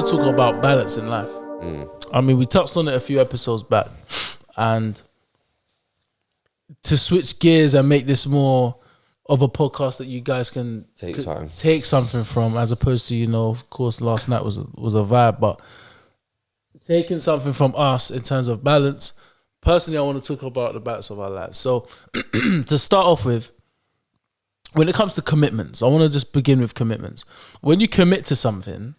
want to talk about balance in life. I mean, we touched on it a few episodes back, and to switch gears and make this more of a podcast that you guys can take something from, as opposed to, you know, of course, last night was a vibe, but taking something from us in terms of balance. Personally, I want to talk about the balance of our lives. So, to start off with, when it comes to commitments, I want to just begin with commitments. When you commit to something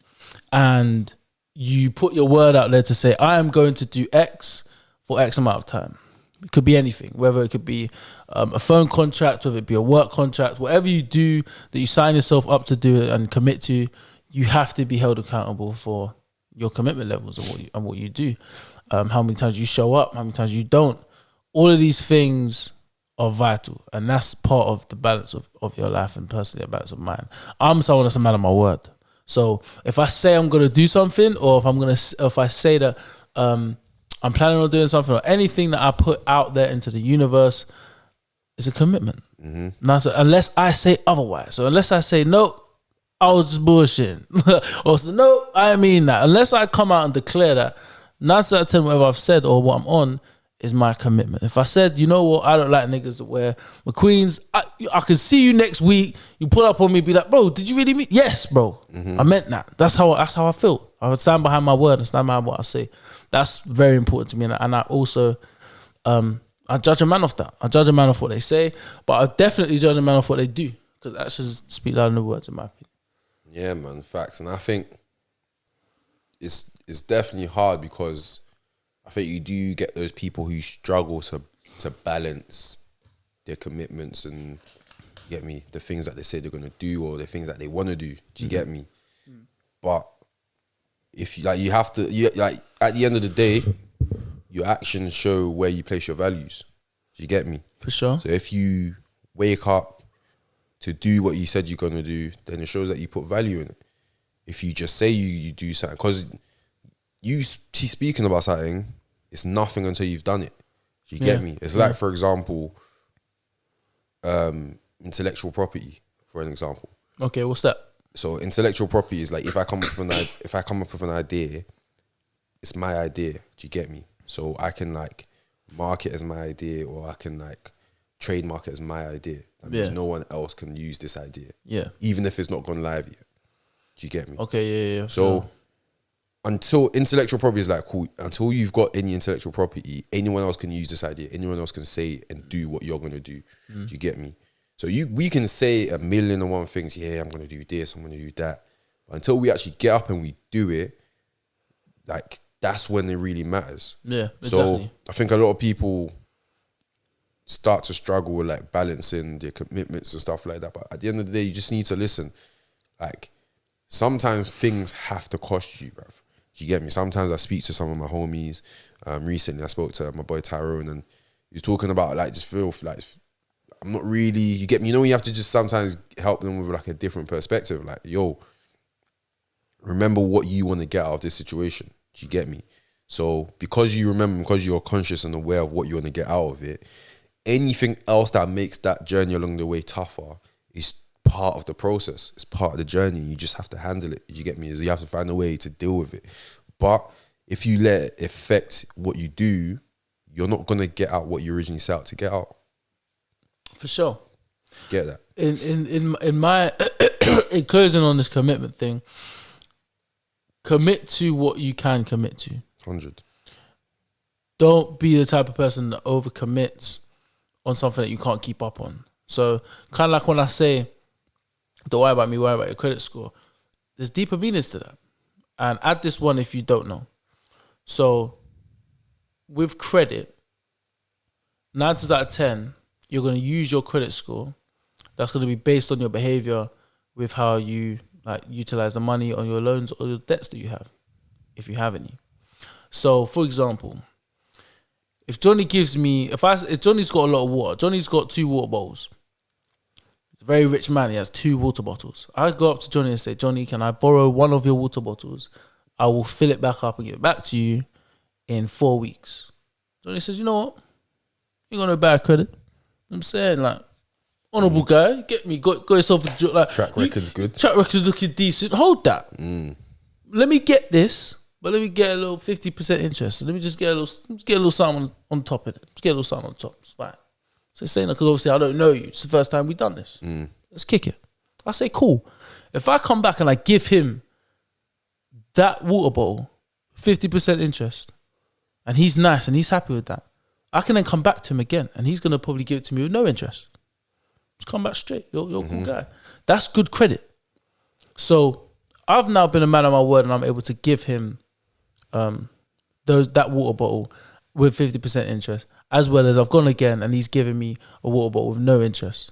and you put your word out there to say, I am going to do X for X amount of time. It could be anything, whether it could be a phone contract, whether it be a work contract, whatever you do that you sign yourself up to do and commit to, you have to be held accountable for your commitment levels and what you do. How many times you show up, how many times you don't. All of these things are vital, and that's part of the balance of your life, and personally a balance of mine. I'm someone that's a man of my word. So if I say I'm going to do something, or if I say that I'm planning on doing something, or anything that I put out there into the universe, is a commitment. Now, so unless I say otherwise, so unless I say no, I was just bullshitting, or so, no, I mean that. Unless I come out and declare that, 9 out of 10 whatever I've said or what I'm on is my commitment. If I said, you know what, I don't like niggas that wear McQueens, I can see you next week, you pull up on me, be like, bro, did you really mean? Yes, bro. I meant that. That's how I feel. I would stand behind my word and stand behind what I say. That's very important to me. And I also, I judge a man off that. I judge a man off what they say, but I definitely judge a man off what they do, because actions speak louder than words, in my opinion. Yeah, man, facts. And I think it's definitely hard, because I think you do get those people who struggle to balance their commitments and, you get me, the things that they say they're gonna do, or the things that they want to do. Do you get me? But if you have to, at the end of the day, your actions show where you place your values. Do you get me? For sure. So if you wake up to do what you said you're gonna do, then it shows that you put value in it. If you just say you do something, because you speaking about something, it's nothing until you've done it. Do you get me? It's like, for example, intellectual property, for an example. Okay, what's that? So intellectual property is like, if I come up with an idea, it's my idea. Do you get me? So I can like mark it as my idea, or I can like trademark it as my idea. That means no one else can use this idea. Yeah. Even if it's not gone live yet. Do you get me? Okay, yeah. So until intellectual property is like, cool, until you've got any intellectual property, anyone else can use this idea. Anyone else can say and do what you're going to do. Do you get me? So we can say 1,000,001 things. Yeah, I'm going to do this, I'm going to do that. But until we actually get up and we do it, like, that's when it really matters. Yeah, exactly. So I think a lot of people start to struggle with like balancing their commitments and stuff like that. But at the end of the day, you just need to listen. Like, sometimes things have to cost you, bruv. Do you get me? Sometimes I speak to some of my homies. Recently, I spoke to my boy Tyrone, and he was talking about like, just feel like I'm not really, you get me? You know, you have to just sometimes help them with like a different perspective. Like, yo, remember what you want to get out of this situation. Do you get me? So because you remember, because you're conscious and aware of what you want to get out of it, anything else that makes that journey along the way tougher is part of the process. It's part of the journey. You just have to handle it. You get me? You have to find a way to deal with it. But if you let it affect what you do, you're not going to get out what you originally set out to get out. For sure. Get that? In my in closing on this commitment thing, commit to what you can commit to. 100. Don't be the type of person that overcommits on something that you can't keep up on. So kind of like when I say, don't worry about me, worry about your credit score. There's deeper meanings to that. And add this one if you don't know. So with credit, 9 times out of 10, you're going to use your credit score. That's going to be based on your behavior with how you like utilize the money on your loans or your debts that you have, if you have any. So, for example, if Johnny gives me, if Johnny's got a lot of water, Johnny's got 2 water bottles. He's a very rich man. He has 2 water bottles. I go up to Johnny and say, Johnny, can I borrow one of your water bottles? I will fill it back up and give it back to you in 4 weeks. Johnny says, you know what? You ain't got no bad credit. You know what I'm saying, like, honourable guy, get me, got yourself a like, track record's good. Track record's looking decent. Hold that. let me get this, but let me get a little 50% interest. So let me just get a little something on top of it. Just get a little something on top. It's fine. So saying that because obviously I don't know you. It's the first time we've done this. Let's kick it. I say cool. If I come back and I give him that water bottle, 50% interest, and he's nice and he's happy with that, I can then come back to him again and he's going to probably give it to me with no interest. Just come back straight. You're a cool guy. That's good credit. So I've now been a man of my word and I'm able to give him that water bottle with 50% interest, as well as I've gone again and he's giving me a water bottle with no interest.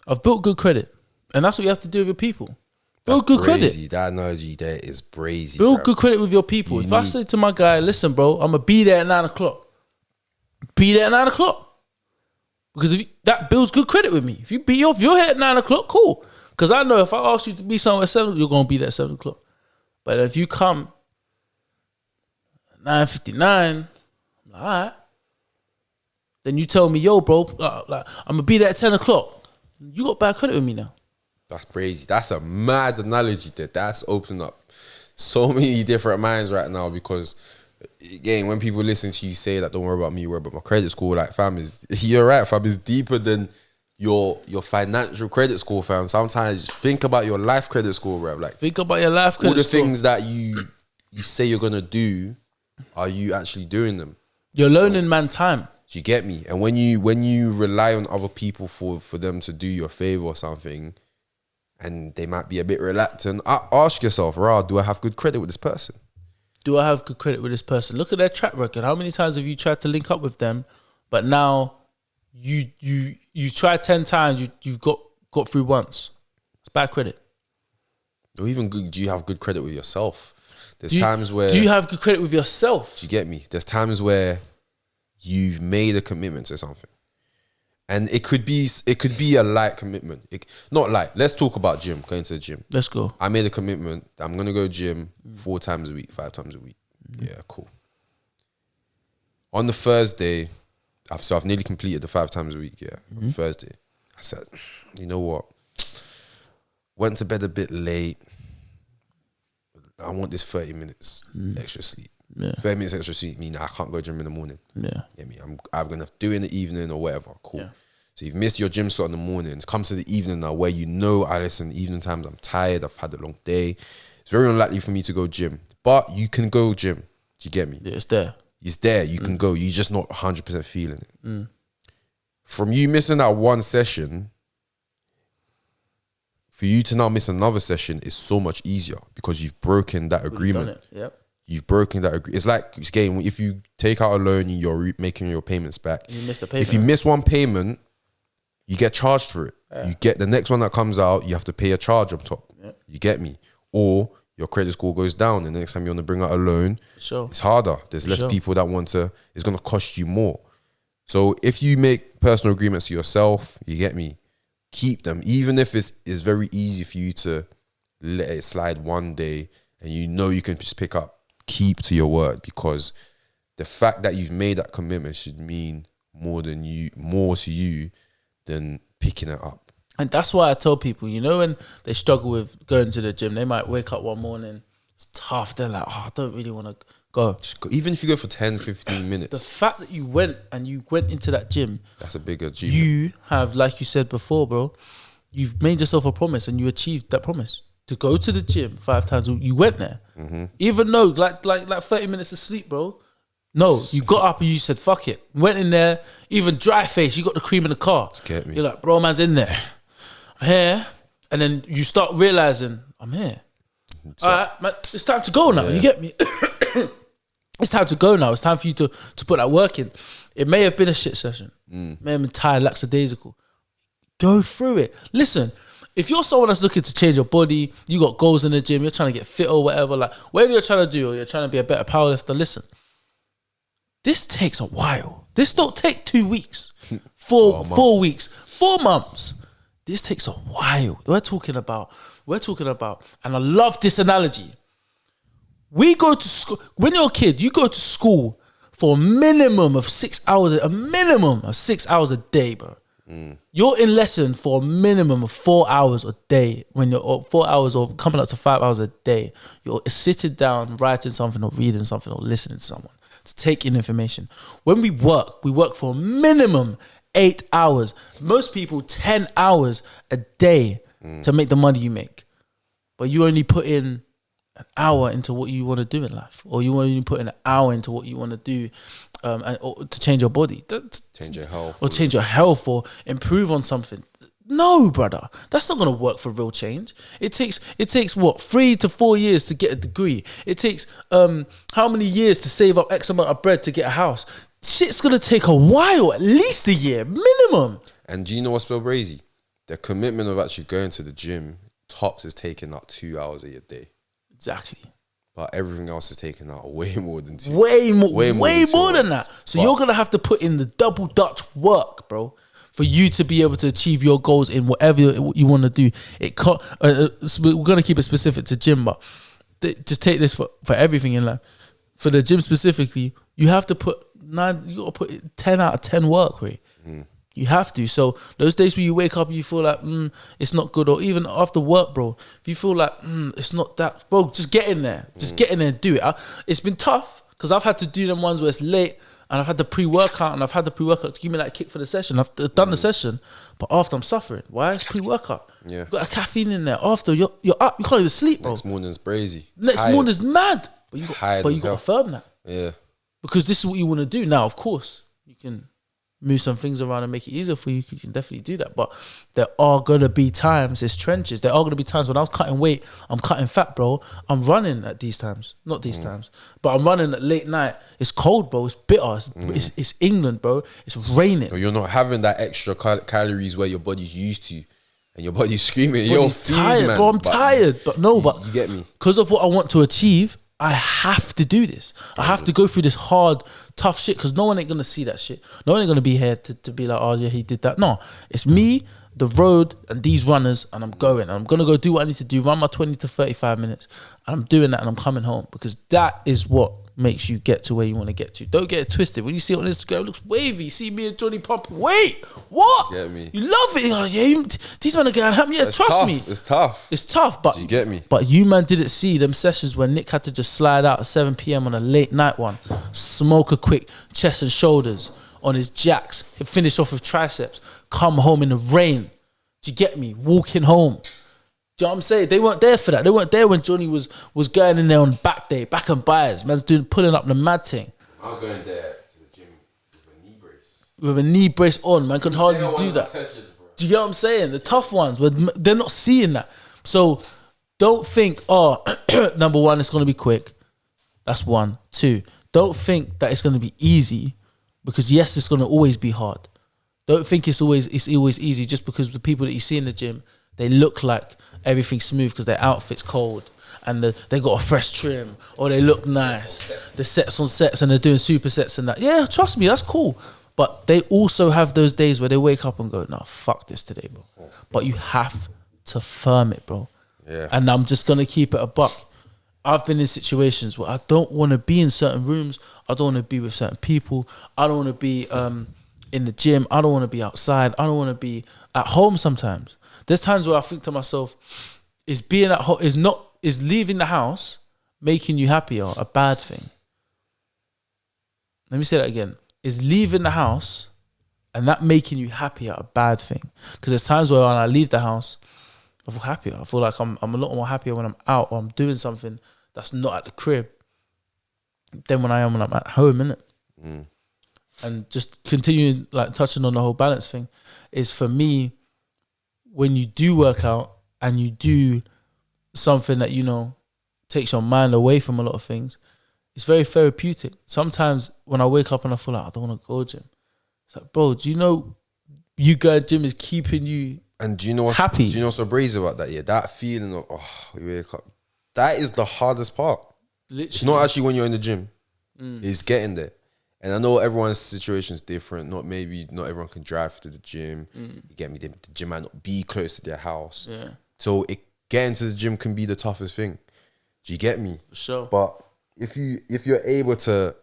I've built good credit. And that's what you have to do with your people. Build good credit. That analogy there is brazy. Build good credit with your people. If I say to my guy, listen, bro, I'm going to be there at 9 o'clock. Be there at 9 o'clock. Because that builds good credit with me. If you're here at 9 o'clock, cool. Because I know if I ask you to be somewhere at 7, you're going to be there at 7 o'clock. But if you come at 9:59, I'm like, all right. Then you tell me, yo, bro, I'm going to be there at 10 o'clock. You got bad credit with me now. That's crazy. That's a mad analogy there. That's opening up so many different minds right now because, again, when people listen to you say that, don't worry about me, worry about my credit score, like, fam, you're right, fam, it's deeper than your financial credit score, fam. Sometimes think about your life credit score, bro. Like, think about your life credit score. All the things that you say you're going to do, are you actually doing them? You're loaning man time. Do you get me? And when you rely on other people for them to do you a favor or something, and they might be a bit reluctant, ask yourself, do I have good credit with this person? Do I have good credit with this person? Look at their track record. How many times have you tried to link up with them, but now you tried 10 times, you've got through once? It's bad credit. Or even good, do you have good credit with yourself? There's times where... Do you have good credit with yourself? Do you get me? There's times where you've made a commitment to something. And it could be a light commitment. Not light. Let's talk about gym, going to the gym. Let's go. I made a commitment that I'm going to go gym 4 times a week, 5 times a week. Yeah, cool. On the Thursday, I've nearly completed the 5 times a week, yeah. On Thursday, I said, you know what? Went to bed a bit late. I want this 30 minutes extra sleep. Yeah. 30 minutes extra sleep mean I can't go gym in the morning. Yeah. I'm going to do it in the evening or whatever. Cool. Yeah. So you've missed your gym slot in the morning. Come to the evening now where listen, evening times I'm tired. I've had a long day. It's very unlikely for me to go gym. But you can go gym. Do you get me? Yeah, it's there. It's there. You can go. You're just not 100% feeling it. From you missing that one session, for you to now miss another session is so much easier because you've broken that agreement. Yep. You've broken that agreement. It's like, again, if you take out a loan, you're making your payments back. You miss the payment. If you miss one payment, you get charged for it. Yeah. You get the next one that comes out, you have to pay a charge on top. Yep. You get me? Or your credit score goes down and the next time you want to bring out a loan, it's harder. There's less people that it's going to cost you more. So if you make personal agreements to yourself, you get me? Keep them. Even if it's very easy for you to let it slide one day and you can just pick up, keep to your word, because the fact that you've made that commitment should mean more to you than picking it up. And that's why I tell people, when they struggle with going to the gym, they might wake up one morning, it's tough, they're like, I don't really want to go. Just go. Even if you go for 10, 15 minutes. The fact that you went into that gym, that's a big achievement. You have, like you said before, bro, you've made yourself a promise and you achieved that promise. To go to the gym 5 times a week, you went there. Even though, like 30 minutes of sleep, bro. No, you got up and you said, fuck it. Went in there, even dry face, you got the cream in the car. Get me. You're like, bro, man's in there. I'm here. And then you start realizing, I'm here. All right, man, it's time to go now. Yeah. You get me? It's time to go now. It's time for you to put that work in. It may have been a shit session. May have been tired, lackadaisical. Go through it. Listen, if you're someone that's looking to change your body, you got goals in the gym, you're trying to get fit or whatever, like whatever you're trying to do, or you're trying to be a better powerlifter, listen, this takes a while. This don't take 2 weeks, 4 weeks, 4 months. This takes a while. We're talking about, and I love this analogy. We go to school, when you're a kid, you go to school for a minimum of 6 hours a day, bro. You're in lesson for a minimum of 4 hours a day. When you're or 4 hours or coming up to 5 hours a day, you're sitting down, writing something or reading something or listening to someone to take in information. When we work for a minimum 8 hours. Most people 10 hours a day to make the money you make, but you only put in an hour into what you want to do in life, or you only put in an hour into what you want to do, or to change your body, Change your health, or change your health, or improve on something. No, brother, that's not gonna work for real change. It takes what, 3 to 4 years to get a degree. It takes how many years to save up X amount of bread to get a house. Shit's gonna take a while, at least a year minimum. And do you know what's so crazy? The commitment of actually going to the gym, tops is taking out 2 hours of your day. Exactly. But everything else is taking out way more than 2. Way more than that. So you're gonna have to put in the double Dutch work, bro, for you to be able to achieve your goals in whatever you want to do. It can't. We're gonna keep it specific to gym, but just take this for everything in life. For the gym specifically, you have to put 10 out of 10 work rate. You have to. So those days where you wake up and you feel like it's not good, or even after work, bro, if you feel like it's not that, bro, just get in there. Just get in there and do it. It's been tough because I've had to do them ones where it's late and I've had the pre-workout, and I've had the pre-workout to give me that kick for the session. I've done the session, but after I'm suffering. Why? It's pre-workout. Yeah. You've got a caffeine in there. After you're up, you can't even sleep, bro. Next morning's brazy. Next morning's mad. But you got to affirm that. Yeah. Because this is what you want to do. Now, of course, you can move some things around and make it easier for you. You can definitely do that. But there are going to be times, it's trenches. There are going to be times when I'm cutting weight, I'm cutting fat, bro. I'm running at these times. Not these times. But I'm running at late night. It's cold, bro. It's bitter. It's England, bro. It's raining. So you're not having that extra calories where your body's used to. And your body's screaming, yo, tired, man. bro. I'm tired. But no, you get me. Because of what I want to achieve, I have to do this. I have to go through this hard, tough shit, because no one ain't going to see that shit. No one ain't going to be here to be like, oh yeah, he did that. No, it's me, the road, and these runners, and I'm going. And I'm going to go do what I need to do, run my 20 to 35 minutes. And I'm doing that, and I'm coming home, because that is what makes you get to where you want to get to. Don't get it twisted. When you see it on Instagram, it looks wavy. You see me and Johnny pump. Wait, what? Get me. You love it. Oh, yeah, these men are going to help me. Yeah, trust me. It's tough. It's tough, but you get me. But you man didn't see them sessions where Nick had to just slide out at 7 p.m. on a late night one, smoke a quick chest and shoulders on his jacks, finish off with triceps, come home in the rain. Do you get me? Walking home. Do you know what I'm saying? They weren't there for that. They weren't there when Johnny was going in there on back day, back and buyers. Man's pulling up the mad thing. I was going there to the gym with a knee brace. With a knee brace on, man could hardly do that. Do you get what I'm saying? The tough ones, they're not seeing that. So don't think, number one, it's going to be quick. That's 1. 2, don't think that it's going to be easy, because yes, it's going to always be hard. Don't think it's always easy just because the people that you see in the gym, they look like everything's smooth because their outfit's cold and they got a fresh trim, or they look nice. The sets on sets and they're doing supersets and that. Yeah, trust me, that's cool. But they also have those days where they wake up and go, nah, fuck this today, bro. But you have to firm it, bro. Yeah. And I'm just going to keep it a buck. I've been in situations where I don't want to be in certain rooms. I don't want to be with certain people. I don't want to be in the gym. I don't want to be outside. I don't want to be at home sometimes. There's times where I think to myself, is being at home, is leaving the house making you happier a bad thing? Let me say that again. Is leaving the house and that making you happier a bad thing? Because there's times where when I leave the house, I feel happier. I feel like I'm a lot more happier when I'm out or I'm doing something that's not at the crib than when I am when I'm at home, innit? And just continuing, like, touching on the whole balance thing, is for me, when you do work out and you do something that, you know, takes your mind away from a lot of things, it's very therapeutic. Sometimes when I wake up and I feel like I don't want to go to gym, it's like, bro, do you know you going to gym is keeping you and do you know what's happy? Do you know what's so brazy about that? Yeah, that feeling of, you wake up. That is the hardest part. Literally. It's not actually when you're in the gym. It's getting there. And I know everyone's situation is different. Not everyone can drive to the gym. You get me? The gym might not be close to their house. Yeah. So getting to the gym can be the toughest thing. Do you get me? For sure. But if you're able to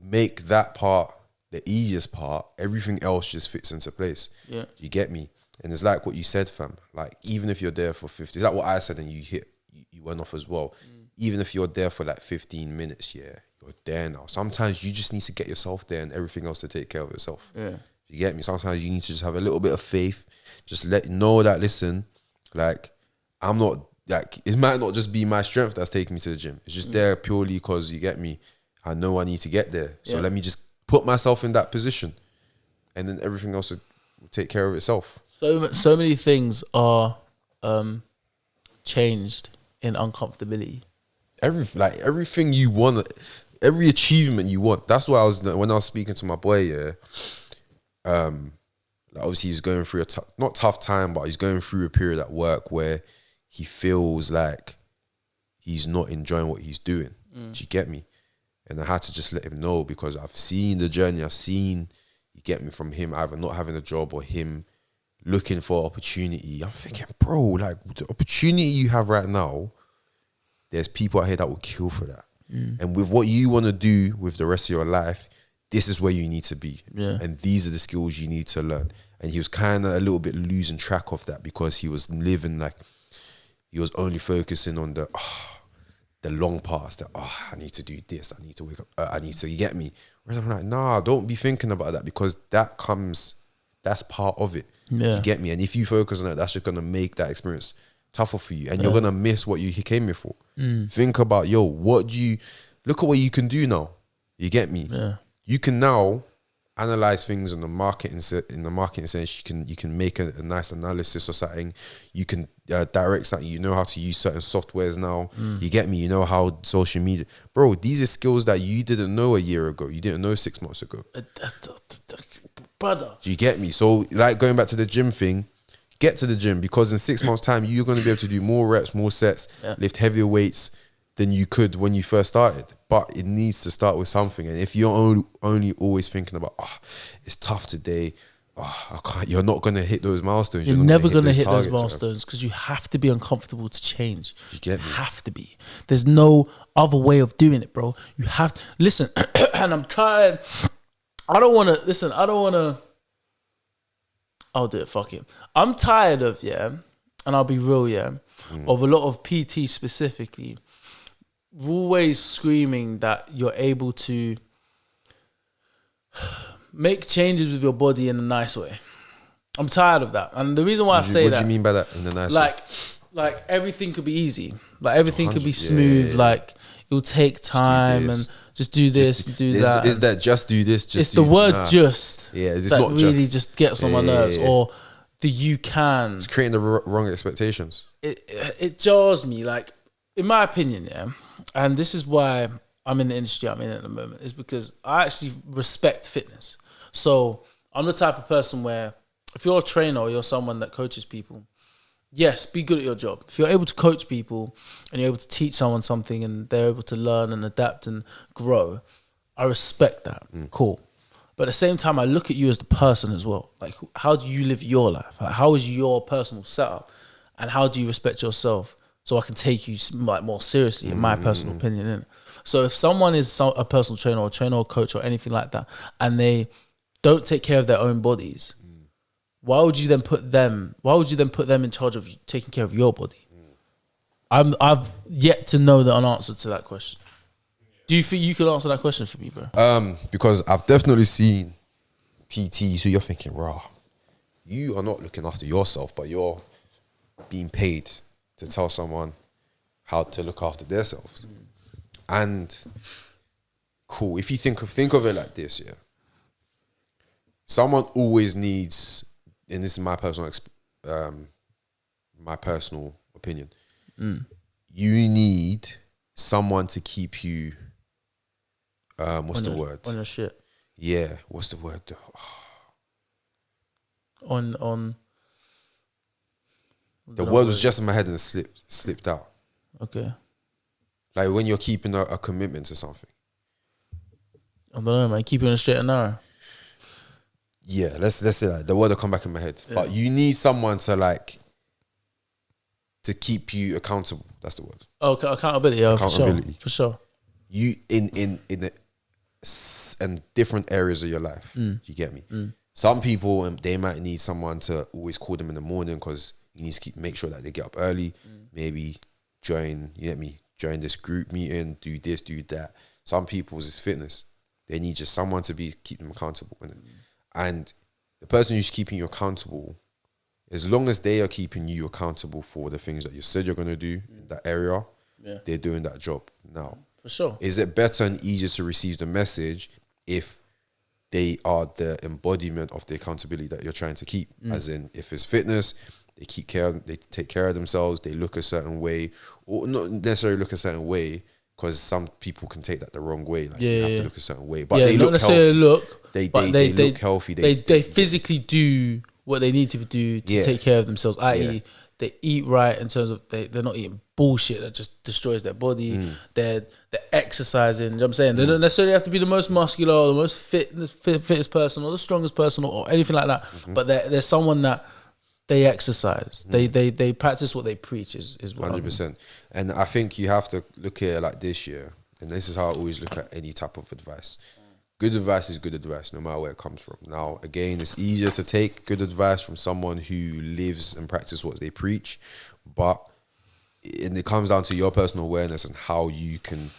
make that part the easiest part, everything else just fits into place. Yeah. You get me? And it's like what you said, fam. Like, even if you're there for 50, is that what I said and you went off as well? Even if you're there for like 15 minutes, yeah, you're there now. Sometimes you just need to get yourself there and everything else to take care of itself. Yeah. You get me? Sometimes you need to just have a little bit of faith. Just know that, listen, like, I'm not, like, it might not just be my strength that's taking me to the gym. It's just there purely because, you get me, I know I need to get there. So let me just put myself in that position. And then everything else will take care of itself. So many things are changed in uncomfortability. Everything you want, every achievement you want. That's why when I was speaking to my boy, yeah, like obviously he's going through not tough time, but he's going through a period at work where he feels like he's not enjoying what he's doing. Do you get me? And I had to just let him know, because I've seen the journey. I've seen, you get me, from him either not having a job or him looking for opportunity. I'm thinking, bro, like, the opportunity you have right now, there's people out here that will kill for that. And with what you want to do with the rest of your life, this is where you need to be. Yeah. And these are the skills you need to learn. And he was kind of a little bit losing track of that, because he was living like, he was only focusing on the long paths, that, I need to do this, I need to wake up, I need to, you get me? Whereas I'm like, nah, don't be thinking about that, because that's part of it. Yeah. You get me? And if you focus on that, that's just going to make that experience tougher for you. And you're going to miss what you came here for. Think about, look at what you can do now. You get me? Yeah. You can now analyze things in the marketing sense. You can make a nice analysis or something. You can direct something. You know how to use certain softwares now. You get me? You know how social media, bro, these are skills that you didn't know a year ago. You didn't know 6 months ago. Brother. Do you get me? So, like, going back to the gym thing, get to the gym, because in 6 months' time, you're going to be able to do more reps, more sets, lift heavier weights than you could when you first started. But it needs to start with something. And if you're only always thinking about, it's tough today, I can't, you're not going to hit those milestones. You're never going to hit those milestones, because you have to be uncomfortable to change. You get me? You have to be. There's no other way of doing it, bro. You have to. Listen, and I'm tired. I don't want to. I'll do it, fuck it. I'm tired of, and I'll be real, of a lot of PT specifically, always screaming that you're able to make changes with your body in a nice way. I'm tired of that. And the reason why I say that... What do you mean by that, in a nice way? Like, everything could be easy. Like, everything could be smooth. Yeah. Like, it will take time and just do this and do that. Is that just do this? It's the word just. Yeah, it's that not really just gets on my nerves. Or the you can. It's creating the wrong expectations. It jars me. Like, in my opinion, and this is why I'm in the industry I'm in at the moment, is because I actually respect fitness. So I'm the type of person where if you're a trainer or you're someone that coaches people, yes, be good at your job. If you're able to coach people and you're able to teach someone something and they're able to learn and adapt and grow, I respect that. Cool. But at the same time, I look at you as the person as well. Like, how do you live your life? Like, how is your personal setup? And how do you respect yourself? So I can take you like more seriously, in my personal opinion. Innit? So if someone is a personal trainer or coach or anything like that, and they don't take care of their own bodies, why would you then put them in charge of taking care of your body? I've yet to know an answer to that question. Do you think you could answer that question for me, bro? Because I've definitely seen PTs who you're thinking, rah, you are not looking after yourself, but you're being paid to tell someone how to look after themselves. And cool, if you think of it like this, someone always needs, and this is my personal opinion, you need someone to keep you what's the word? On your shit. Yeah, what's the word? On the word was just in my head and slipped out. Okay. Like when you're keeping a commitment to something. I don't know, man. Keep it on straight and narrow. Yeah, let's say that. The word will come back in my head. Yeah. But you need someone to keep you accountable. That's the word. Oh, accountability. Yeah, accountability. For sure. You in a and different areas of your life. Do you get me? Some people, they might need someone to always call them in the morning because you need to make sure that they get up early. Maybe join, you get me? Join this group meeting, do this, do that. Some people's is fitness. They need just someone to keep them accountable. And the person who's keeping you accountable, as long as they are keeping you accountable for the things that you said you're going to do in that area, they're doing that job. Now, for sure. Is it better and easier to receive the message if they are the embodiment of the accountability that you're trying to keep? As in, if it's fitness, they take care of themselves, they look a certain way, or not necessarily look a certain way, because some people can take that the wrong way. Like you have to look a certain way, but they not look necessarily healthy. They look healthy. They physically do what they need to do to take care of themselves. I.e., they eat right in terms of they're not eating bullshit that just destroys their body. They're exercising. You know what I'm saying? They don't necessarily have to be the most muscular or the most fittest person or the strongest person or anything like that. But they're someone that they exercise. They practice what they preach is what 100%. And I think you have to look at it like this year. And this is how I always look at any type of advice. Good advice is good advice, no matter where it comes from. Now, again, it's easier to take good advice from someone who lives and practices what they preach, but it comes down to your personal awareness and how you can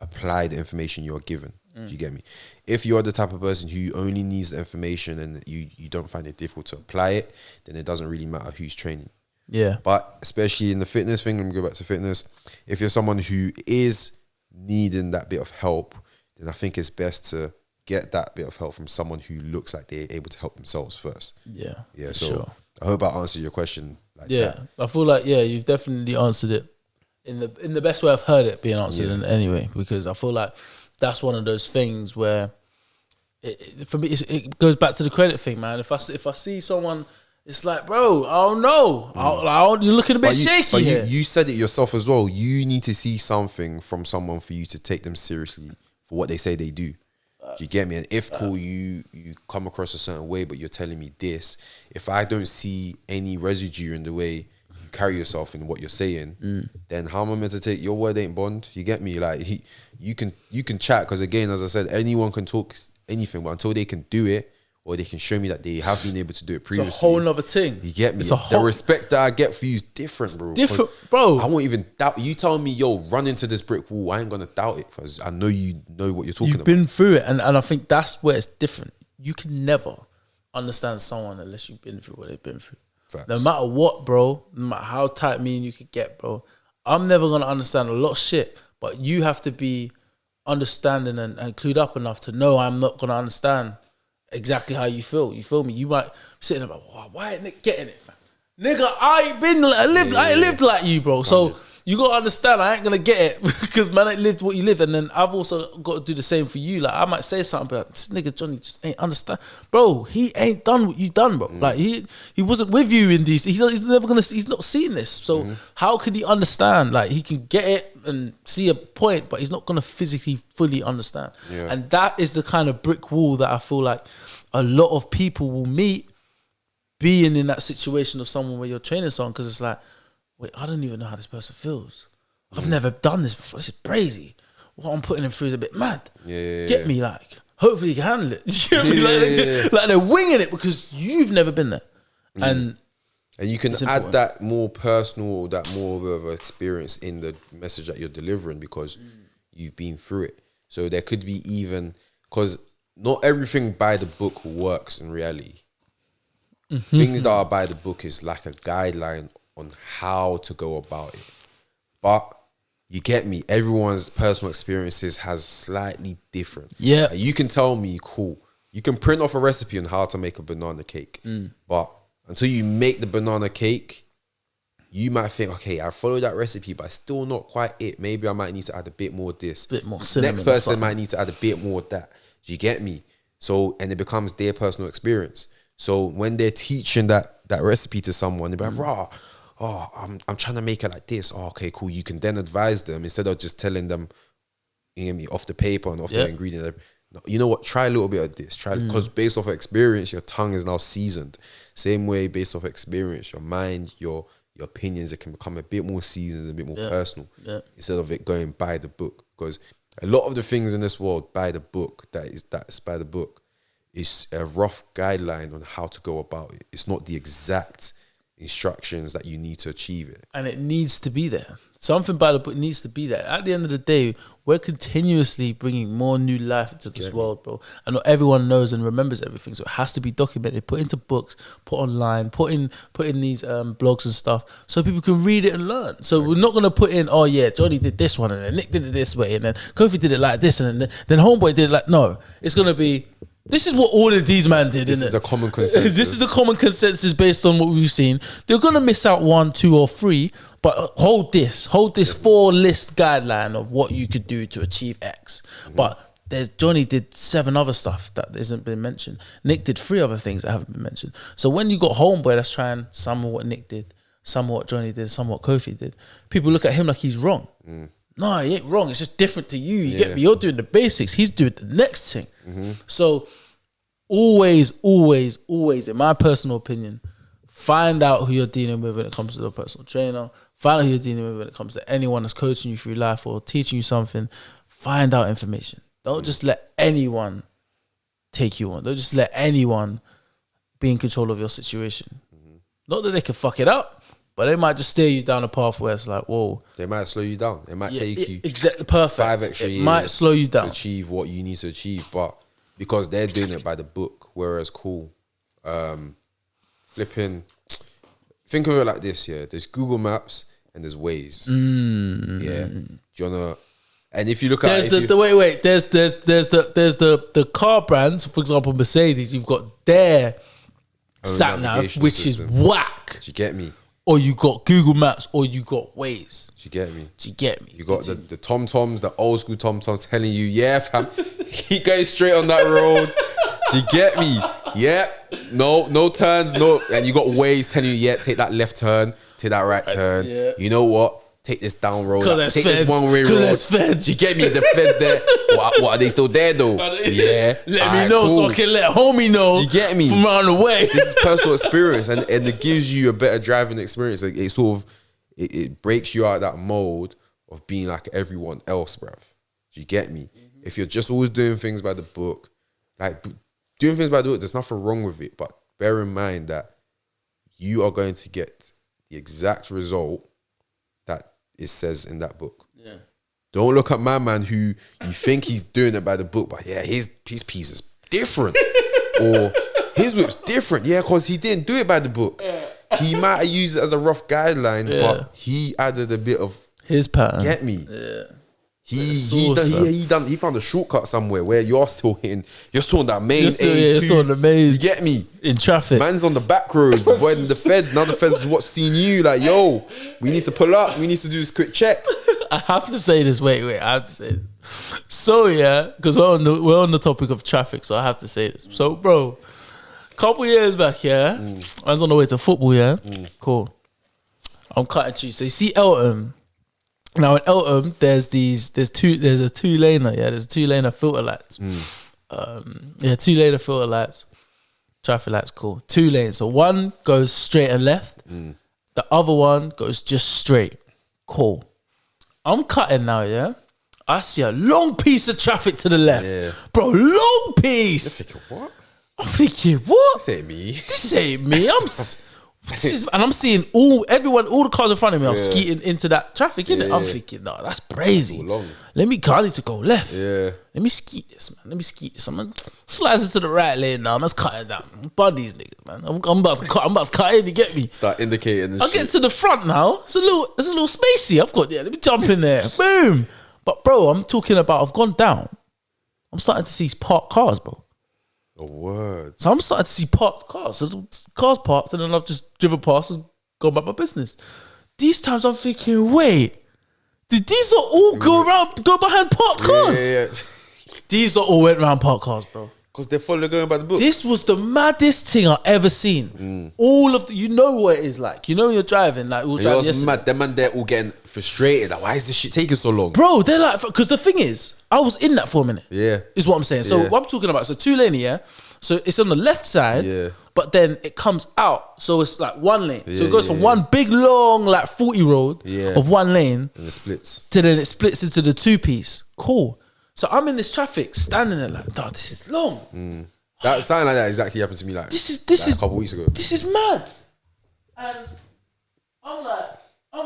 apply the information you're given. Do you get me? If you're the type of person who only needs the information and you don't find it difficult to apply it, then it doesn't really matter who's training. Yeah. But especially in the fitness thing, let me go back to fitness. If you're someone who is needing that bit of help, then I think it's best to get that bit of help from someone who looks like they're able to help themselves first. Yeah. So sure. I hope I answered your question like that. I feel like you've definitely answered it in the best way I've heard it being answered in anyway, because I feel like that's one of those things where for me it goes back to the credit thing, man. If I see someone, it's like, bro, I don't know. You're looking a bit shaky here. You said it yourself as well. You need to see something from someone for you to take them seriously for what they say they do. Do you get me? And if you come across a certain way, but you're telling me this, if I don't see any residue in the way you carry yourself in what you're saying, then how am I meant to take your word ain't bond? You get me? Like you can chat, because again, as I said, anyone can talk anything, but until they can do it, or they can show me that they have been able to do it previously. It's a whole nother thing. You get me? The respect that I get for you is different, bro. Different, bro. I won't even doubt. You tell me, yo, run into this brick wall, I ain't going to doubt it, because I know you know what you're talking about. You've been through it, and I think that's where it's different. You can never understand someone unless you've been through what they've been through. Facts. No matter what, bro, no matter how tight me and you could get, bro, I'm never going to understand a lot of shit, but you have to be understanding and clued up enough to know I'm not going to understand exactly how you feel. You feel me? You might be sitting there like, why ain't Nick getting it, fam? Nigga, I ain't lived like you, bro. So you gotta understand, I ain't gonna get it because man ain't lived what you lived. And then I've also got to do the same for you. Like I might say something, but this nigga Johnny just ain't understand, bro. He ain't done what you done, bro. Like he wasn't with you in these. He's never gonna. He's not seen this. So how could he understand? Like he can get it and see a point, but he's not gonna physically fully understand. Yeah. And that is the kind of brick wall that I feel like a lot of people will meet being in that situation of someone where you're training someone, because it's like, wait, I don't even know how this person feels. I've never done this before. This is crazy. What I'm putting him through is a bit mad. Get me, like, hopefully you can handle it. You know what I mean? Like they're winging it because you've never been there. And you can add that more personal, that more of an experience in the message that you're delivering, because you've been through it. So there could be even, because not everything by the book works in reality. Things that are by the book is like a guideline on how to go about it. But you get me, everyone's personal experiences has slightly different. Yeah. And you can tell me, cool, you can print off a recipe on how to make a banana cake. But until you make the banana cake, you might think, okay, I followed that recipe, but it's still not quite it. Maybe I might need to add a bit more of this. Bit more cinnamon. Next person might need to add a bit more of that. Do you get me? So, and it becomes their personal experience. So when they're teaching that recipe to someone, they're like, I'm trying to make it like this. Oh, okay, cool. You can then advise them instead of just telling them, you know, off the paper and off the ingredient. You know what? Try a little bit of this. Try, because based off of experience, your tongue is now seasoned. Same way, based off experience, your mind, your opinions, it can become a bit more seasoned, a bit more personal, instead of it going by the book. Because A lot of the things in this world by the book, that's by the book, is a rough guideline on how to go about it. It's not the exact instructions that you need to achieve it. And it needs to be there. Something by the book needs to be there. At the end of the day, we're continuously bringing more new life into this world, bro. And not everyone knows and remembers everything, so it has to be documented, put into books, put online, put in these blogs and stuff, so people can read it and learn. So we're not gonna put in, oh yeah, Jonny did this one, and then Nick did it this way, and then Kofi did it like this, and then Homeboy did it like. No, it's gonna be. This is what all of these man did, This isn't is it? the common consensus. This is the common consensus based on what we've seen. They're gonna miss out 1, 2, or 3, but hold this 4 list guideline of what you could do to achieve X. But Jonny did 7 other stuff that hasn't been mentioned. Nick did 3 other things that haven't been mentioned. So when you got Homeboy that's trying some of what Nick did, some of what Jonny did, some of what Kofi did, people look at him like he's wrong. No, he ain't wrong. It's just different to you. You get me? You're doing the basics. He's doing the next thing. So always, in my personal opinion, find out who you're dealing with when it comes to the personal trainer. Find out who you're dealing with when it comes to anyone that's coaching you through life or teaching you something. Find out information. Don't just let anyone take you on. Don't just let anyone be in control of your situation. Not that they can fuck it up, but they might just steer you down a path where it's like, whoa. They might slow you down. It might take you exactly perfect. 5 extra years. Might slow you down to achieve what you need to achieve, but because they're doing it by the book, whereas flipping. Think of it like this, yeah. There's Google Maps and there's Waze. Yeah. Do you wanna? And if you look at there's the car brands, for example, Mercedes. You've got their sat nav, which system. is whack. Do you get me? Or you got Google Maps, or you got Waze. Do you get me? Do you get me? You got the Tom-Toms, the old school Tom-Toms telling you, yeah, fam, keep going straight on that road. Do you get me? Yeah, no turns, no. And you got Waze telling you, yeah, take that left turn, take that right turn. Yeah. You know what? Take this down road. Take feds. this one way road. Feds. Do you get me? The feds there. What are they still there though? Yeah. Let me know so I can let homie know. Do you get me? From around the way. This is personal experience, and it gives you a better driving experience. Like it sort of it breaks you out of that mode of being like everyone else, bruv. Do you get me? If you're just always doing things by the book, like doing things by the book, there's nothing wrong with it. But bear in mind that you are going to get the exact result that it says in that book. Yeah. Don't look at my man who you think he's doing it by the book, but yeah, his piece is different. Or his whip's different. Yeah, because he didn't do it by the book. He might have used it as a rough guideline, but he added a bit of his pattern. Get me? Yeah. He found a shortcut somewhere where you're still hitting. You're still on that main you're still on the main. You get me? In traffic. Man's on the back roads avoiding the feds. Now the feds is what's seeing you like, yo, we need to pull up. We need to do this quick check. I have to say this. Wait. I have to say this. So yeah, because we're on the topic of traffic, so I have to say this. So bro, couple years back, yeah, I was on the way to football, yeah. Cool. I'm cutting you. So you see Eltham. Now in Eltham, there's a 2-laner, yeah. There's a 2-laner filter lights. 2-laner filter lights. Traffic lights, cool. 2 lanes. So one goes straight and left. The other one goes just straight. Cool. I'm cutting now, yeah. I see a long piece of traffic to the left. Yeah. Bro, long piece. You're thinking, what? I'm thinking, what? This ain't me. This ain't me. And I'm seeing all the cars in front of me. I'm skeeting into that traffic, innit? I'm thinking, no, that's crazy. I need to go left. Yeah. Let me skeet this, man. I'm gonna slice into the right lane now. Let's cut it down. Bud these niggas, man. I'm about to cut in. You get me? Start indicating. I get to the front now. It's a little spacey. Let me jump in there. Boom. But bro, I'm talking about. I've gone down. I'm starting to see parked cars, bro. A word. So I'm starting to see parked cars. So cars parked, and then I've just driven past and gone about my business. These times I'm thinking, wait, did these all go behind parked cars? Yeah. These all went around parked cars, bro. Because they're fully going by the book. This was the maddest thing I've ever seen. All of you know what it is like. You know when you're driving, like we were driving yesterday. Mad. Them man, they're all getting frustrated. Like, why is this shit taking so long? Bro, they're like, because the thing is, I was in that for a minute. Yeah. Is what I'm saying. So what I'm talking about, so 2-lane, yeah. So it's on the left side, but then it comes out. So it's like 1 lane. So it goes from one big long like 40 road of 1 lane. And it splits. To then it splits into the 2-piece. Cool. So I'm in this traffic, standing there like, dog, this is long. That something like that exactly happened to me like This is a couple weeks ago. This is mad. And I'm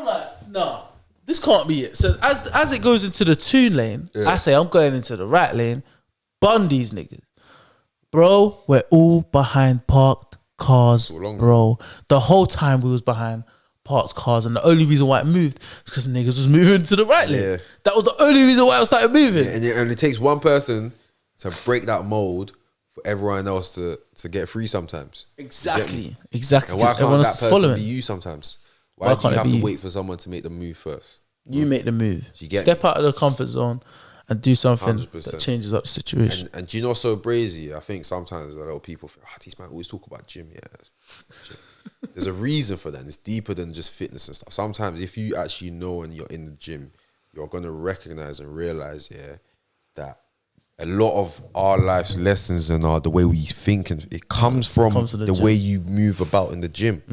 like, nah, this can't be it. So as it goes into the 2 lane, I say I'm going into the right lane. Bun these niggas. Bro, we're all behind parked cars, bro. The whole time we was behind parked cars, and the only reason why it moved is because niggas was moving to the right lane. Yeah. That was the only reason why I started moving. Yeah, and it takes one person to break that mold for everyone else to get free sometimes. Exactly. And why can't that person be you sometimes? Why do you have to wait for someone to make the move first? You make the move. Step out of the comfort zone and do something 100%. That changes up the situation. And do you know what's so brazy? I think sometimes a lot of people think, these man always talk about gym. Yeah. There's a reason for that. It's deeper than just fitness and stuff. Sometimes if you actually know and you're in the gym, you're going to recognize and realize, that a lot of our life's lessons and the way we think, and it comes from the way you move about in the gym.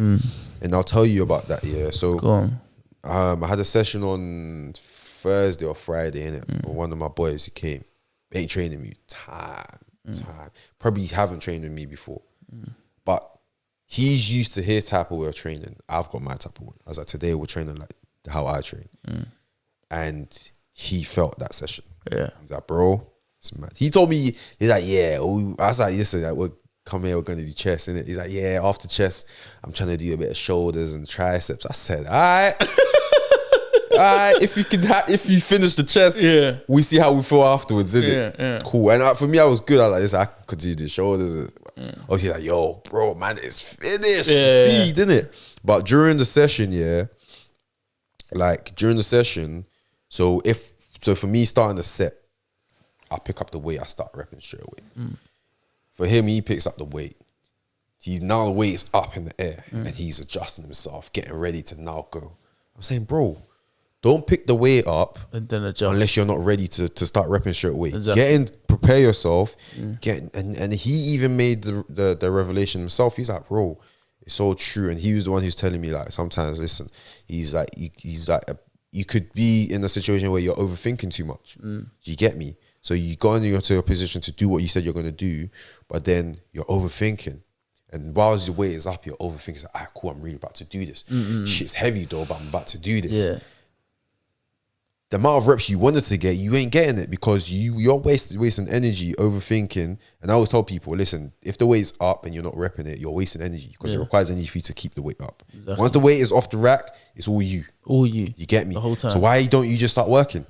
And I'll tell you about that. So go on. I had a session on Thursday or Friday, innit? One of my boys, he came, ain't training me time. Probably haven't trained with me before, but he's used to his type of way of training. I've got my type of way. I was like, today we're training like how I train, and he felt that session. He's like, bro, it's mad. He told me, he's like, I was like, listen, like, we're come here, we're going to do chest, innit? He's like, after chest, I'm trying to do a bit of shoulders and triceps. I said, all right. If you finish the chest, we see how we feel afterwards, innit? Cool. And for me, I was good. I was like, I could do the shoulders. Obviously, like, yo, bro, man, it's finished. Fatigued, innit? But during the session, so for me starting the set, I pick up the weight, I start repping straight away. For him, he picks up the weight. Now the weight is up in the air and he's adjusting himself, getting ready to now go. I'm saying, bro, don't pick the weight up and then adjust unless you're not ready to start repping straight away. Exactly. Get in, prepare yourself. And he even made the revelation himself. He's like, bro, it's so true. And he was the one who's telling me, like, sometimes, listen, he's like, you could be in a situation where you're overthinking too much. Do you get me? So you go into a position to do what you said you're going to do, but then you're overthinking. And while the weight is up, you're overthinking. Like, cool, I'm really about to do this. Shit's heavy though, but I'm about to do this. The amount of reps you wanted to get, you ain't getting it because you're wasting energy overthinking. And I always tell people, listen, if the weight's up and you're not repping it, you're wasting energy because it requires energy for you to keep the weight up. Exactly. Once the weight is off the rack, it's all you. You get me? The whole time. So why don't you just start working?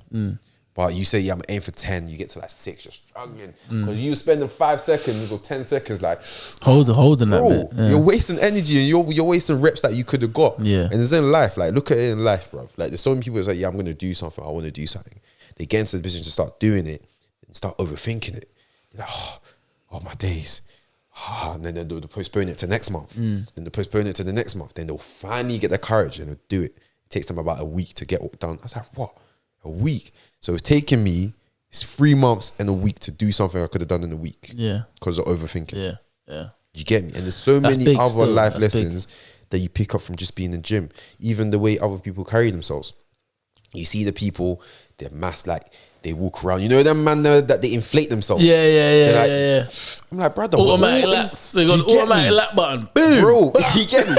But you say, I'm aiming for 10, you get to like 6, you're struggling. Because you spending 5 seconds or 10 seconds like... Holding that bit. You're wasting energy and you're wasting reps that you could have got. And it's in life. Like, look at it in life, bro. Like, there's so many people that's like, I'm going to do something. I want to do something. They get into the position to start doing it and start overthinking it. They're like, oh my days. And then they'll postpone it to next month. Then they'll postpone it to the next month. Then they'll finally get the courage and they'll do it. It takes them about a week to get it done. I was like, what? A week? So it's taken me 3 months and a week to do something I could have done in a week. Because of overthinking. You get me? And there's so many other life lessons that you pick up from just being in the gym. Even the way other people carry themselves. You see the people, they're mass, like they walk around. You know them man that they inflate themselves. I'm like, brother, automatic lats. They got an automatic lat button. Boom. Bro, you get me?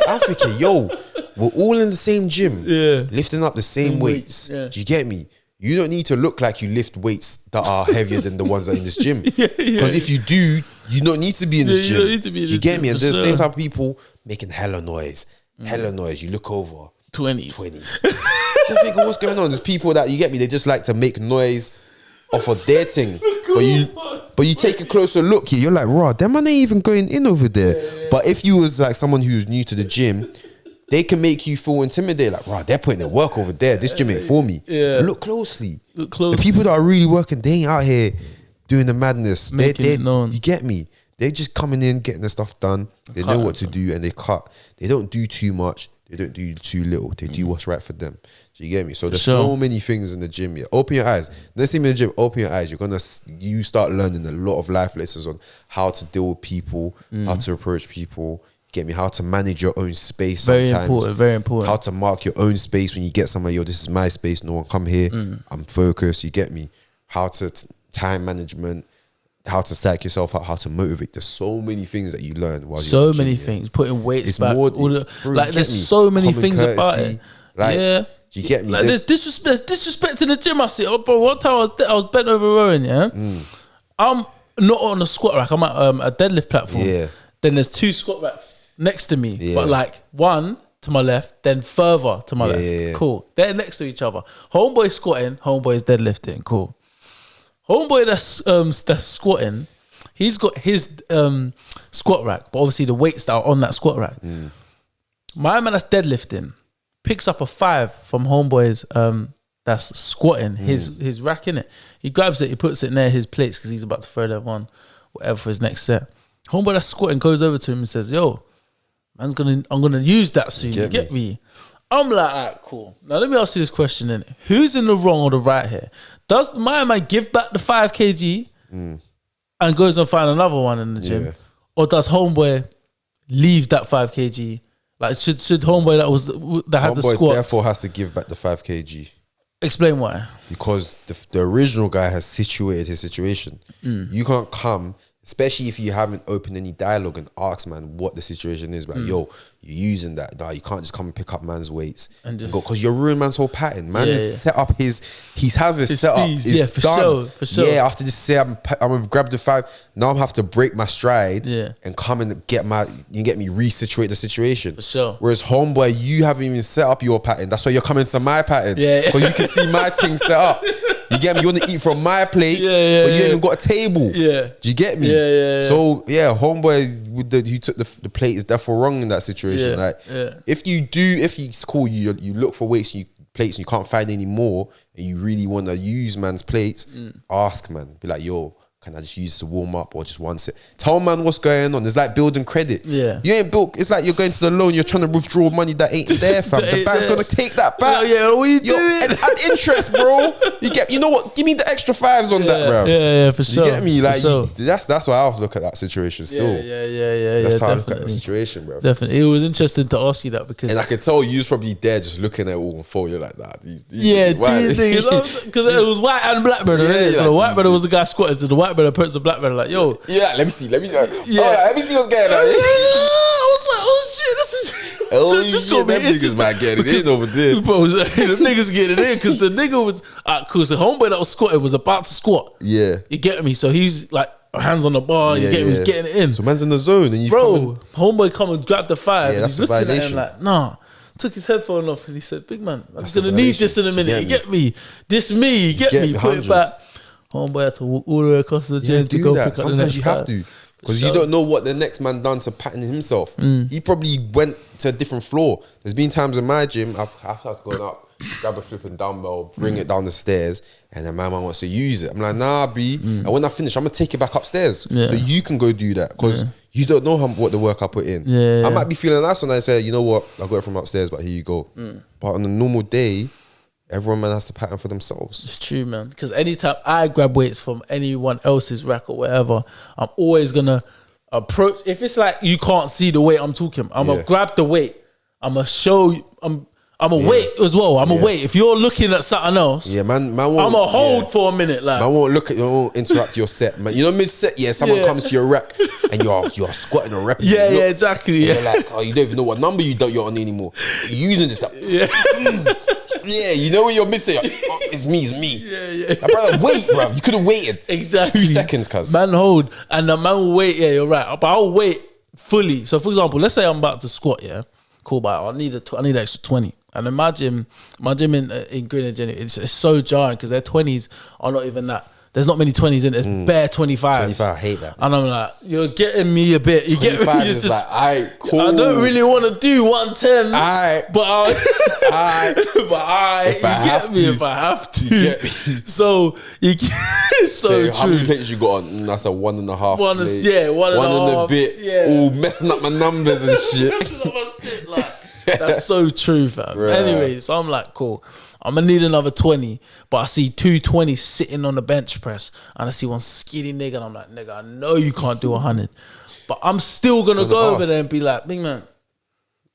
I'm thinking, yo, we're all in the same gym, lifting up the same weights. Do you get me? You don't need to look like you lift weights that are heavier than the ones that are in this gym. Because if you do, you don't need to be in this gym. Do you get me? And there's the same type of people making hella noise. You look over. 20s. You think, what's going on? There's people that, you get me, they just like to make noise off of their thing. But you take a closer look here, you're like, raw, them man ain't even going in over there. But if you was like someone who's new to the gym, they can make you feel intimidated. Like, right, they're putting their work over there. This gym ain't for me. Look closely. The people that are really working, they ain't out here doing the madness. Making it known. You get me? They're just coming in, getting the stuff done. They know what to do and they cut. They don't do too much. They don't do too little. They do what's right for them. Do you get me? So there's so many things in the gym. Open your eyes. Next thing in the gym, open your eyes. You start learning a lot of life lessons on how to deal with people, how to approach people. Get me? How to manage your own space sometimes. Very important. How to mark your own space when you get somewhere, yo, this is my space. No one come here. I'm focused. You get me? how to time management, how to stack yourself up, how to motivate. There's so many things that you learn while so you're many things. Putting weights back. More, Like there's so many things about it. Like, yeah. Do you get me? Like there's disrespect in the gym. I see. Oh, bro, one time I was bent over rowing. Yeah. I'm not on a squat rack. I'm at a deadlift platform. Yeah. Then there's 2 squat racks next to me, but like one to my left, then further to my left. Yeah. Cool. They're next to each other. Homeboy's squatting. Homeboy's deadlifting. Cool. Homeboy that's squatting, he's got his squat rack, but obviously the weights that are on that squat rack. My man that's deadlifting picks up a 5 from homeboy's that's squatting his rack in it. He grabs it, he puts it near his plates because he's about to throw them on, whatever for his next set. Homeboy that's squatting goes over to him and says, "Yo, I'm gonna use that soon." You get me? I'm like, alright, cool. Now let me ask you this question then. Who's in the wrong or the right here? Does my man give back the 5 kg and goes and find another one in the gym? Or does homeboy leave that 5 kg? Like should homeboy that had the squat therefore has to give back the 5 kg? Explain why. Because the original guy has situated his situation. You can't come, especially if you haven't opened any dialogue and ask man what the situation is. Like, yo, you're using that. Nah, you can't just come and pick up man's weights and just go, because you're ruining man's whole pattern. Man is set up he's having his setup. Yeah, for done. For sure. Yeah, after this set, I'm gonna grab the 5. Now I'm have to break my stride and come and resituate the situation. For sure. Whereas homeboy, you haven't even set up your pattern. That's why you're coming to my pattern. Yeah. Because you can see my thing set up. You get me? You want to eat from my plate, but you ain't even got a table. Yeah. Do you get me? Yeah. So homeboy who took the plate is therefore wrong in that situation. If it's cool, you look for weights and plates and you can't find any more, and you really want to use man's plates, ask man. Be like, yo, can I just use it to warm up or just one set? Tell man what's going on. It's like building credit. Yeah. You ain't built. It's like you're going to the loan. You're trying to withdraw money that ain't there, fam. The bank's going to take that back. Yeah, what are you doing? At interest, bro. You know what? Give me the extra 5s on that, bro. Yeah, for sure. You get me? Like, that's why I was look at that situation still. Yeah. That's how I look at the situation, bro. Definitely. It was interesting to ask you that because... And I could tell you was probably there just looking at it all and phone. You're like, nah, these things. Because it was white and black brother, so the white brother was the guy squatting, so the white brother puts the black brother like, yo. Yeah, let me see what's going on. I was like, oh shit, this is them niggas might get it in over there. Bro, the niggas get it in because the nigga was cool. So homeboy that was squatting was about to squat. Yeah. You get me? So he's like hands on the bar, you get me, he's getting it in. So man's in the zone and you homeboy come and grab the 5 and that's he's looking at him like, nah. Took his headphone off and he said, big man, I'm gonna need this in a minute. You get me? This me, you get me? Put it back. Homeboy had to walk all the way across the gym to go pick up the next. Sometimes you have to. Because you don't know what the next man done to pattern himself. He probably went to a different floor. There's been times in my gym I've had to go up, grab a flipping dumbbell, bring it down the stairs, and then my man wants to use it. I'm like, nah, B. And when I finish, I'm gonna take it back upstairs so you can go do that because you don't know what the work I put in. I might be feeling nice when I say, you know what, I got it from upstairs, but here you go. But on a normal day, everyone man has to pattern for themselves. It's true, man. Because anytime I grab weights from anyone else's rack or whatever, I'm always gonna approach. If it's like you can't see the weight I'm talking, I'm gonna grab the weight. I'm gonna show you. I'm a wait as well. I'm a wait. If you're looking at something else, man won't, I'm a hold for a minute. Like, man won't look at you, won't interrupt your set, man. You know, mid set, someone comes to your rack and you're squatting or repping. Yeah, exactly. You're like, oh, you don't even know what number you're on anymore. You're using this up. Yeah, you know when you're missing. Oh, it's me. Yeah. Like, brother, wait, bro. You could have waited. Exactly. 2 seconds, cuz. Man hold and the man will wait. Yeah, you're right. But I'll wait fully. So, for example, let's say I'm about to squat. Yeah, cool. But I need an extra 20. And in my gym in Greenwich, it's so jarring because their 20s are not even that. There's not many 20s in it. There's bare 25s. 25, I hate that. And I'm like, you're getting me a bit. You get me? Is just, like, alright, cool. I don't really want to do 110. Alright. But if I have to. You get me? So, so how many plates you got on? That's a 1.5 plate. Yeah, one and a bit. Yeah. All messing up my numbers and shit. Messing up my shit, like. That's so true, fam. Right. Anyway, so I'm like, cool. I'm gonna need another 20, but I see 220 sitting on the bench press, and I see one skinny nigga, and I'm like, nigga, I know you can't do 100, but I'm still gonna go over there and be like, big man.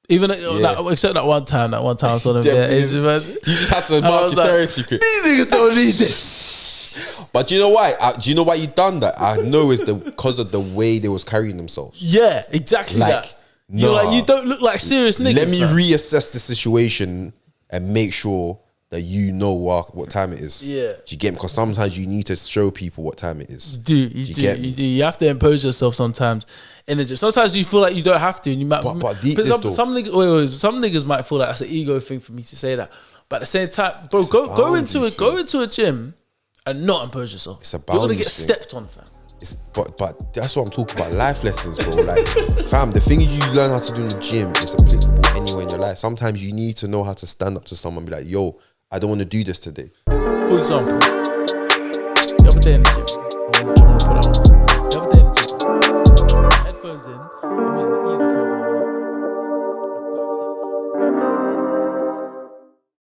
Even except that one time I saw them. You just had to mark your territory. These niggas don't need this. But do you know why? Do you know why he done that? I know it's because of the way they was carrying themselves. Yeah, exactly that. You're like, you don't look like serious niggas. Let me reassess the situation and make sure that you know what time it is. Yeah. Do you get me? Because sometimes you need to show people what time it is. You do. You have to impose yourself sometimes in the gym. Sometimes you feel like you don't have to, and you might. Some niggas might feel like that's an ego thing for me to say that. But at the same time, bro, go into a gym and not impose yourself. It's a You're gonna get boundaries thing. stepped on, fam. But that's what I'm talking about. Life lessons, bro. Like, fam, the thing you learn how to do in the gym is applicable anywhere in your life. Sometimes you need to know how to stand up to someone and be like, yo, I don't want to do this today. For example, the other day in the gym, I want to put it on. The other day in the gym, headphones in, I'm using the easy code.